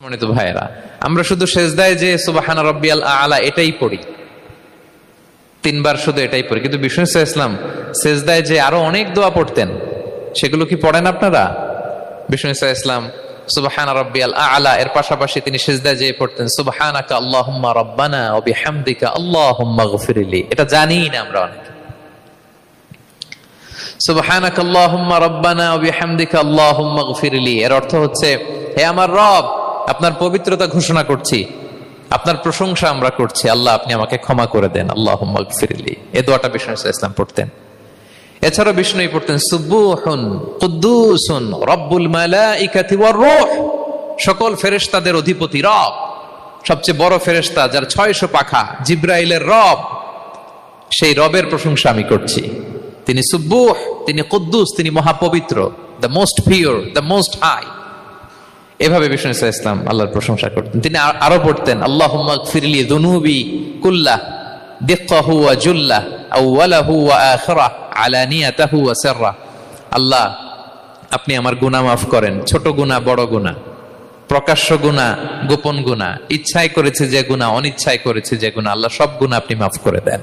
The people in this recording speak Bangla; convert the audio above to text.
মনিত ভাইরা, আমরা শুধু সেজদায় যে সুবহানা রাব্বিয়াল আ'লা এটাই পড়ি, 3 বার শুধু এটাই পড়ি, কিন্তু বিষ্ণু সাল্লাল্লাহু আলাইহি ওয়াসাল্লাম সেজদায় যে আরো অনেক দোয়া পড়তেন, সেগুলো কি পড়েন আপনারা? বিষ্ণু সাল্লাল্লাহু আলাইহি ওয়াসাল্লাম সুবহানা রাব্বিয়াল আ'লা এর পাশাপাশি তিনি সেজদায় যে পড়তেন সুবহানাকা আল্লাহুম্মা রাব্বানা ওয়া বিহামদিকা আল্লাহুম্মা গফিরলি। এটা জানি না আমরা অনেকে। সুবহানাকা আল্লাহুম্মা রাব্বানা ওয়া বিহামদিকা আল্লাহুম্মা গফিরলি এর অর্থ হচ্ছে, হে আমার রব, আপনার পবিত্রতা ঘোষণা করছি, আপনার প্রশংসা আমরা করছি, আল্লাহ আপনি আমাকে ক্ষমা করে দেন, আল্লাহুম্মা গফিরলি। এই দোয়াটা বিষ্ণু সাল্লাল্লাহু আলাইহি ওয়াসাল্লাম পড়তেন। এছাড়া বিষ্ণুই পড়তেন সুবহুন কুদ্দুসুন রব্বুল মালাইকাতি ওয়ার রূহ, সকল ফেরেশতাদের অধিপতি রব, সবচেয়ে বড় ফেরেশতা যার 600 পাখা, জিবরাইলের রব, সেই রবের প্রশংসা আমি করছি। তিনি সুবহুহ, তিনি কুদ্দুস, তিনি মহাপবিত্র, the most pure, the most high. এভাবে বিষ্ণু সাল্লাল্লাহু আলাইহি ওয়াসাল্লাম আল্লাহর প্রশংসা করতেন। তিনি আরো পড়তেন আল্লাহুম্মা গফিরলি যুনুবি কুল্লাহ দিক্কাহু ওয়া জুল্লাহ আউওয়ালাহু ওয়া আখিরাহ আলানিয়াতাহু ওয়া সিররাহ। আল্লাহ আপনি আমার গুনাহ মাফ করেন, ছোট গুনাহ বড় গুনাহ, প্রকাশ্য গুনাহ গোপন গুনাহ, ইচ্ছায় করেছে যে গুনাহ, অনিচ্ছায় করেছে যে গুনাহ, আল্লাহ সব গুনাহ আপনি মাফ করে দেন।